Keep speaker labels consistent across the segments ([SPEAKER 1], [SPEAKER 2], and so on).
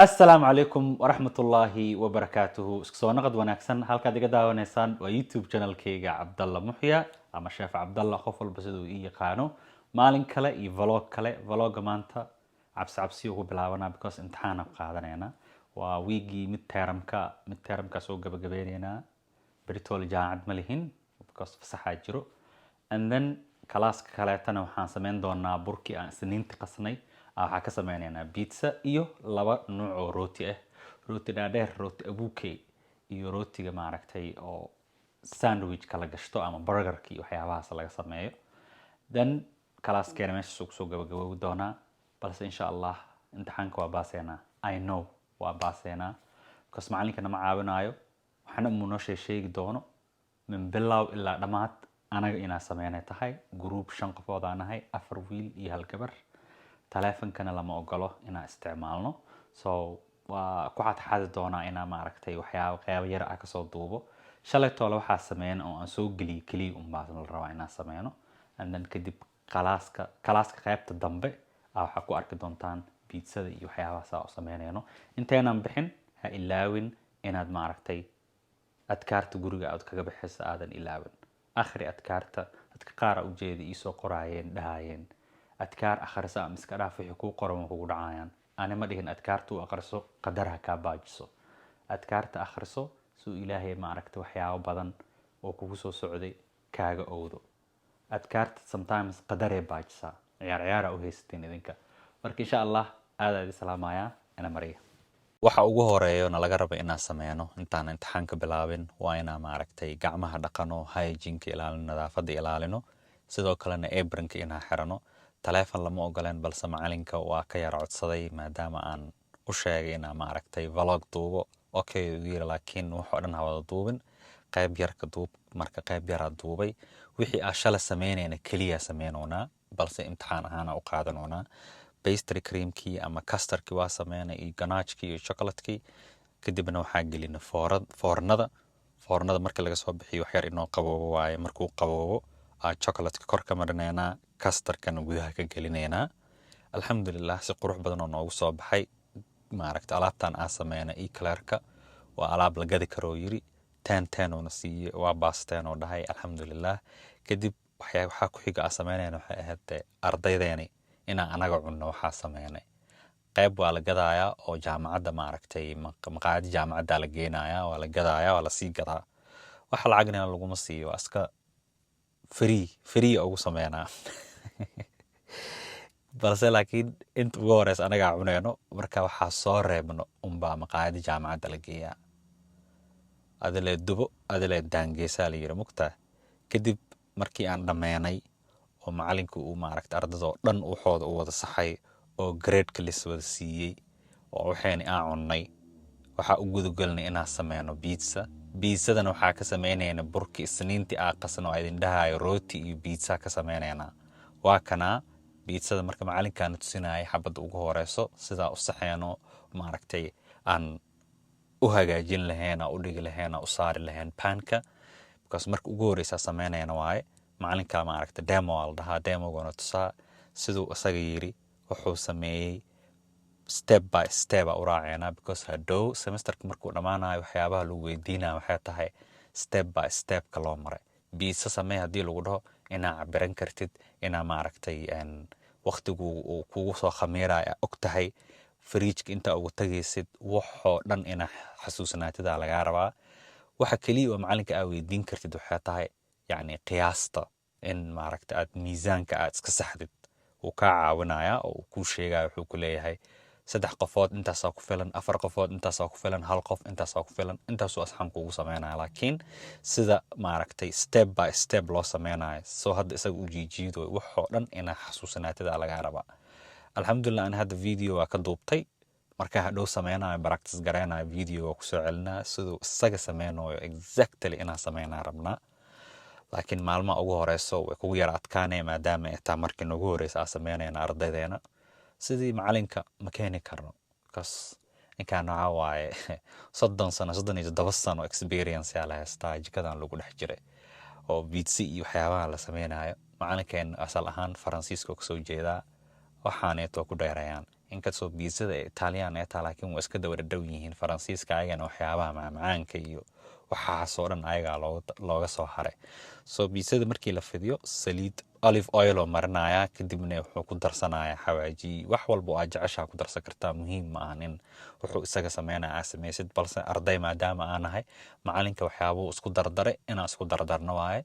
[SPEAKER 1] السلام عليكم ورحمة الله وبركاته. سو نقد وناكسن halka diga daawaneysaan waa YouTube channel-kayga Cabdalla Muxya ama Sheef Cabdalla qof walba sidoo ii yaqaano. Maalin kale iyo vlog maanta cabsi ugu bilaabana because imtixaan qaadanayna. Waa weegi mid termka soo gabagabeynayna. Beritool jaamacad ma lihin because fasaxa jiro. And then kalaaska kaleetana waxaan sameyn doonaa burkii aan isniinta qasnay. waxaa ka sameynayna pizza iyo laba nooc oo rooti ah. Rooti dhaadheer, rooti abuukay iyo rootiga maaragtay oo sandwich kala gashto ama burgerki waxyaabahaas laga sameeyo. Then kalaaskeena meesha soo gabagaboobi doonaa balse insha Allah imtixaanka waa baaseena. I know waa baaseena because macallinkana ma caawinayo waxaana noo sheegi doono min bilow ilaa dhamaad anaga inaan sameynay tahay group 5 qofood aan ahay 4 wiil iyo hal gabar. taleefankana lama ogolo inaan isticmaalno so waa ku xad doonaa inaan maaragtay waxyaabo qayb yar ah ka soo duubo shalay toole waxa sameeyeen oo aan soo galiy baa la rabaa inaan sameeyno and then kadib kalaaska qaybta dambe waxa ku arki doontaan pizzada iyo waxyaabahaas oo sameeyno inteenan bixin ha ilaawin inaad maaragtay adkaarta guriga aad kaga bixiso aadan ilaawin akhri adkaarta dadka qaar u jeedi isoo qoraayeen dhaayeen adkaar akhrisa ama iska dhaaf wixii ku qoran kugu dhacayaan ana ma dhihin adkaartu akhriso qadaraha ka baajiso adkaarta akhriso suu ilaahay ma aragtay waxyaabo badan oo kugu soo socday kaaga owdo adkaarta sometimes qadaree baajisa ciyaar u haysteen idinka marka insha Allah aad salaamaya ana mariya waxa ugu horeeyo laga rabo inaan sameeyno intaan imtixaanka bilaabin waa inaan ma aragtay gacmaha dhaqano hygiene-ka ilaalino nadaafadda ilaalino sidoo kalena apron-ka inaan xirano taleefan lama ogoleen balse macalinka waa ka yar codsaday maadaama aan u sheegay inaan maaragtay vlog duubo okay wiil laakiin wuxuu dhan hawada duubin qayb yar ka duub marka qayb yar duubay wixii aan shala sameynayna kaliya sameeynoona balse imtixaan ahaan u qaadanoona pastry creamkii ama custardkii waa sameynay iyo ganache-kii iyo chocolate-kii kadibna waxaa gelinay foornada markii laga soo bixiyo wax yar inoo qaboobo waaye markuu qaboobo chocolate-ka kor ka marinaynaa custard-kana gudaha ka gelinayna alxamdulillah si qurux badan oo noogu soo baxay maaragtay alaabtan aan sameeyna eclair-ka waa alaab la gadi karo yiri 10 oo nasiiyo waa baasteen oo dhahay alxamdulillah kadib waxa ku xiga aan sameynayna waxay ahayd ardaydeeni inaan anaga cunno waxa sameeynay qayb waa la gadaaya oo jaamacadda maaragtay maqaayad jaamacadda la geenaaya waa la gadaaya waa la sii gadaa waxa lacagna laguma siiyo aska free ugu sameeyna balse laakiin inta ugu horeysa anaga cunayno marka waxa soo reebno baa maqaayad jaamacadda la geeyaa adale dubo adale daangeesa la yiri mugta kadib markii aan dhameynay oo macalinku uu maaragtay ardaydo dhan u xooda u wada saxay oo grade-ka lis wada siiyay oo waxaan aan cunnay waxa u gudugalnay inaan sameeyno pizzadana waxaa ka sameynayna burki isniintii qasno ay dhahay rooti iyo pizza ka sameynayna waa kana pizzada marka macalinkaan tusinay xabada ugu horeyso sida u saxeeno maaragtay aan u hagaajin lahayn u dhigi lahayn u saari lahayn panka because marka ugu horeysa sameynayna waay macalinka maaragtay demo-gona tusaa sidoo asaga yiri wuxuu sameeyay step by step u raacayna because hadhow semesterka markuu dhamaanayo waxyaabaha lagu weydiinayo waxay tahay step by step ka loo maray pizza samee hadii lagu dhaho inaa cabiran kartid inaa maaragtay waqtigu uu kugu soo khamiiraya og tahay fridge-ka inta ugu tagaysid waxoo dhan ina xasuusnaatida laga rabaa waxa kaliya oo macalinka aad weydiin kartid waxay tahay yani qiyaasta in maaragtay aad miisaanka aad iska saxdid uu ka caawinaya oo ku sheegay wuxuu ku leeyahay 3 qofood intaas ku filan 4 qofood intaas ku filan 1 qof intaas ku filan intaas oo asxan kugu sameeynaa laakiin sida maaragtay step by step loo sameeynayo soo hadda isaga u jiijiido waxoo dhan ina xasuusnaatida laga rabaa alxamdulillah aan hadda video waa ka duubtay marka hadhow sameeynayo practice gareynayo video waa ku soo celinaa sidoo isaga sameeynayo exactly ina sameeynaa rabnaa laakiin maalmo ugu horeyso way kugu yar adkaanay maadaama ay markii ugu horeysa sameeynayna ardaydeena sidii macalinka ma keeni karno because inkaan waaye 37 sano experience yaa la haystaa jikadan lagu dhex jiray oo pizza iyo waxyaabaha la sameynayo macalinkeen asal ahaan Faransiisko ka soo jeeda waxaaneeto ku dheerayaan inkastoo biisada Italian ay tahay laakiin waa iska daba dhow yihiin Faransiiska ayagana waxyaabaha macmacaanka iyo waxaasoo dhan ayagaa looga soo haray. So biisada markii la fidiyo saliid olive oil oo marinayaa, kadibna wuxuu ku darsanayaa xawaaji. wax walba oo aad jeceshaa ku darsan kartaa, muhiim ma ahan in wuxuu isaga sameynaya aad samaysid, balse arday maadaama aan nahay macalinka waxyaabuu isku dardaray inaan isku dardarno waaye,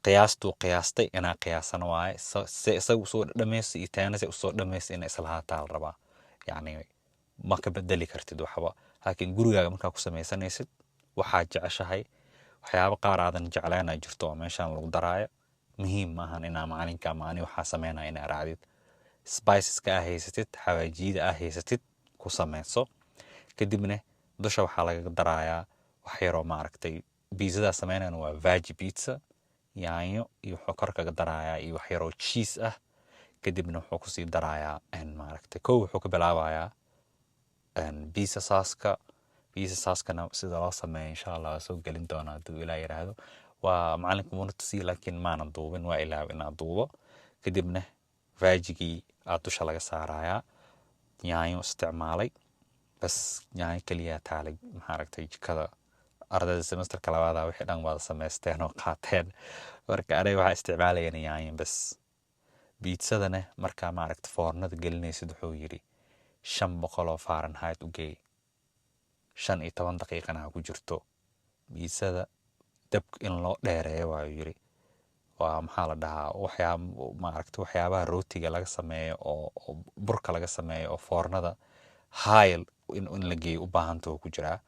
[SPEAKER 1] qiyaastuu qiyaastay inaa qiyaasana waaye, se isaga usoo dhamaystay iyo taana se usoo dhamaystay ina islahaataa la rabaa. yacni ma ka bedeli kartid waxba, laakiin gurigaaga markaa ku samaysanaysid waxaad jeceshahay waxyaabo qaar aadan jeclayn ay jirto oo meeshaan lagu daraayo, muhiim ma ahan inaa macalinka ama ani waxaa sameynaya inaa raacdid. spiceska aa haysatid, xawaajiyada aa haysatid ku samayso, kadibna dusha waxaa laga darayaa wax yaroo maaragtay biizadaa sameynayna waa veggie pizza, yaanyo iyo wuxuu kor kaga darayaa iyo wax yaroo cheese ah, kadibna wuxuu kusii darayaa maaragtay kow wuxuu ka bilaabayaa pizza sauce-kana sida loo sameeyo insha Allah waa soo gelin doonaa hadduu Ilaahay yiraahdo. waa macalinka muuna tusiye laakiin maana duubin, waa ilaaway inaa duubo. kadibna vegigii aa dusha laga saarayaa, yaanyo isticmaalay, bas yaanyo keliya taalay maaragtay jikada. ardayda semesterka labaada wixii dhan wada samaysteen oo qaateen, marka aniga waxaa isticmaalayana yaanyo bas. biitsadana markaa maaragta foornada gelinaysid wuxuu yidhi 500 oo Fahrenheit u geey, 15 daqiiqana ha ku jirto. biitsada dabka in loo dheereeyo waa yidhi. waa maxaa la dhahaa waxyaabaha rootiga laga sameeyo oo burka laga sameeyo oo foornada hayl in la geeyo u baahanta oo ku jiraa.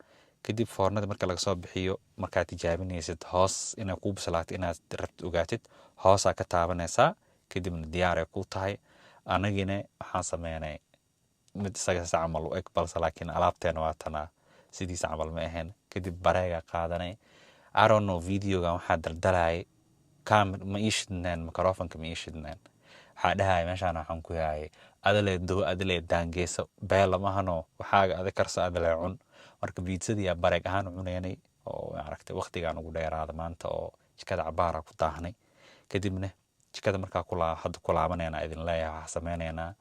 [SPEAKER 1] kadib foornada marka laga soo bixiyo, markaad tijaabinaysid hoos inay kuu bislaato inaad rabtid ogaatid, hoosaa ka taabanaysaa, kadibna diyaaray kuu tahay. anagina waxaan sameynay mid isaga camal u eg, balse laakiin alaabteena waa tanaa sidiisa camal ma ahayn. kadib bareega qaadanay. I don't know videogan waxaa daldalayay ma ii shidneen, microfonka ma ii shidneen. waxaa dhahaya meeshaan waxaan ku yahay adalee daangeesa beel lamahano waxaaga adag karsa adalee cun. marka biitsadii bareeg ahaan cunaynay oo maaragtay waqtigaan ugu dheeraada maanta oo jikada cabaara ku daahnay. kadibna jikada markaa hadda ku laabanayna idin leeyahay waxaa sameynaynaa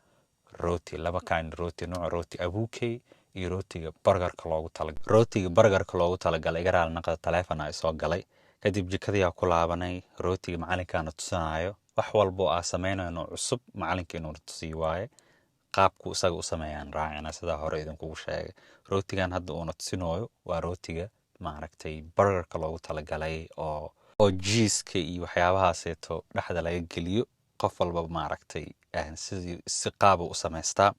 [SPEAKER 1] rooti, 2 kind rooti, nooca rooti abuukey iyo rootiga burgerka loogu talagalay. garaal naqada taleefon ay soo galay. kadib jikadii ku laabanay, rootiga macalinkaana tusanayo. wax walbo aa sameynayno cusub macalinka inuu tusiyo waaye, qaabku isaga u sameeyaan raacina sidaa hore idinkugu sheegay. rootigan hadda uuna tusinooyo waa rootiga maaragtay burgerka loogu talagalay oo jiiska iyo waxyaabahaaseeto dhexda laga geliyo. qof walba maaragtay si qaaba u samaystaa.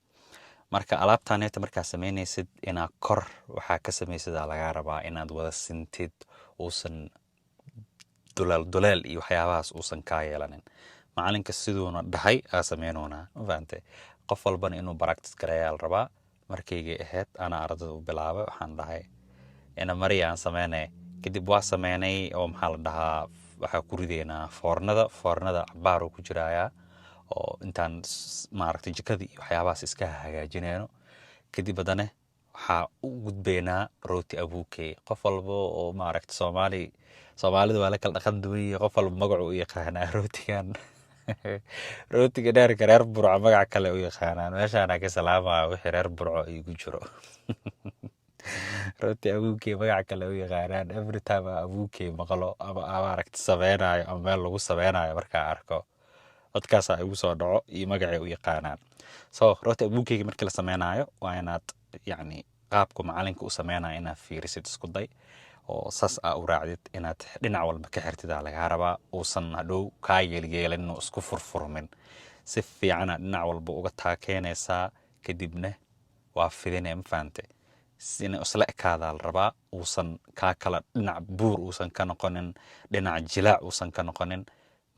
[SPEAKER 1] marka alaabtaneeta markaa samaynaysid inaad kor waxaa ka samaysidaa lagaa rabaa inaad wada sintid, uusan duleel iyo waxyaabahaas uusan kaa yeelanin. macalinka siduuna dhahay aa sameynoonaa, ma fahantay? qof walbana inuu practice gareeyaa la rabaa. markaygay ahayd ana ardada u bilaabay, waxaan dhahay ina mariya aan sameynay. kadib waa sameynay oo maxaa la dhahaa waxaa ku rideynaa foornada cabaar uu ku jirayaa oo intaan maaragtay jikada iyo waxyaabahaas iska hagaajinayno. kadib haddana waxaa u gudbaynaa rooti abuukey. qof walba oo maaragtay soomaalida waa la kala dhaqan duwan yihiin, qof walba magacu u yaqaanaa rootigan. rootiga dheerka reer burco magac kale u yaqaanaan. meeshaana ka salaamaya wixii reer burco igu jiro. rooti abuukey magac kale u yaqaanaan. every time abuukey maqlo ama maaragtay sameynayo ama meel lagu sameynayo markaa arko, dadkaasaa igu soo dhaco iyo magacay u yaqaanaan. so rooti abuukeyga markii la sameynayo waa inaad yacni qaabku macalinka u sameynayo inaad fiirisid isku day oo saas aa u raacdid, inaad dhinac walba ka xirtidaa lagaa rabaa, uusan hadhow kaa yeelyeelin inuu isku furfurmin. si fiicana dhinac walba uga taakeynaysaa. kadibna waa fidinee, ma fahantay? inay isla ekaadaa la rabaa, uusan kaa kala dhinac buur uusan ka noqonin, dhinac jilaac uusan ka noqonin.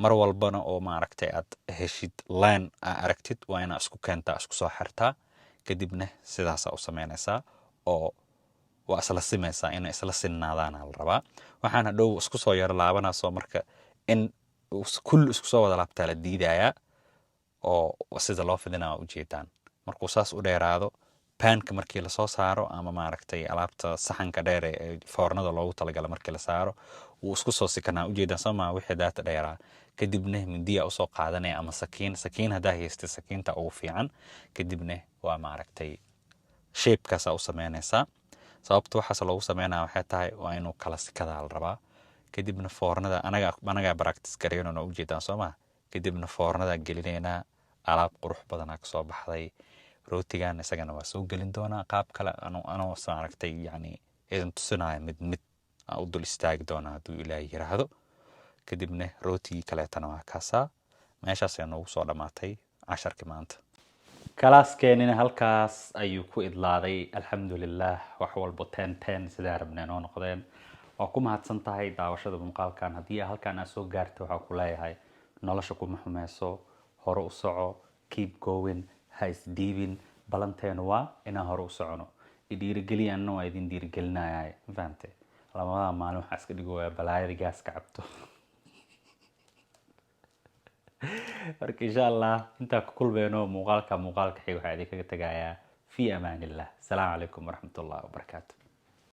[SPEAKER 1] mar walbana oo maaragtay aad heshid line aa aragtid waa inaa isku keentaa, isku soo xirtaa. kadibna sidaasaa u sameynaysaa oo waa isla simaysaa, inay isla sinnaadaana la rabaa. waxaan hadhow isku soo yaro laabanayso marka in kulli isku soo wada laabtaa la diidayaa oo sida loo fidinaa ujeedaan. markuu saas u dheeraado baanka markii lasoo saaro ama maaragtay alaabta saxanka dheer ee foornada loogu talagala markii la saaro wuu isku soo sikanaa ujeedaa sooma wixii daata dheeraa kadibna mindiya usoo qaadanaya ama sakiin haddaa haystay sakiinta ugu fiican kadibna waa maaragtay shape-kaasa u sameynaysaa sababta waxaas loogu sameynaya waxay tahay waa inuu kala sikadaa la rabaa kadibna foornada anagaa practice gareynona ujeedaan sooma kadibna foornada gelinaynaa alaab qurux badanaa kasoo baxday rootigan isagana waa soo gelin doonaa qaab kale anoo maaragtay yani idin tusinaya mid u dul istaagi doonaa hadduu ilaahay yiraahdo kadibna rootigii kaleetana waa kaasaa meeshaasay noogu soo dhammaatay casharkii maanta kalaaskeenina halkaas ayuu ku idlaaday alxamdulilah wax walbo 10 sidaa rabneen oo noqdeen waa ku mahadsan tahay daawashada muuqaalkan haddii halkan aad soo gaartay waxaa ku leeyahay nolosha kuma xumeyso hore u soco keep going ha isdhiibin balanteenu waa inaan hore u socono dhiirigeliya anna waa idin dhiirigelinaya ma fahamtay labada maalin waxaa iska dhigoyaa balaayada gaaska cabto marka insha allah intaa ku kulmeyno muuqaalka xiga waxaa idinkaga tegayaa fi amaanillah asalaamu calaykum waraxmatullahi wabarakaatu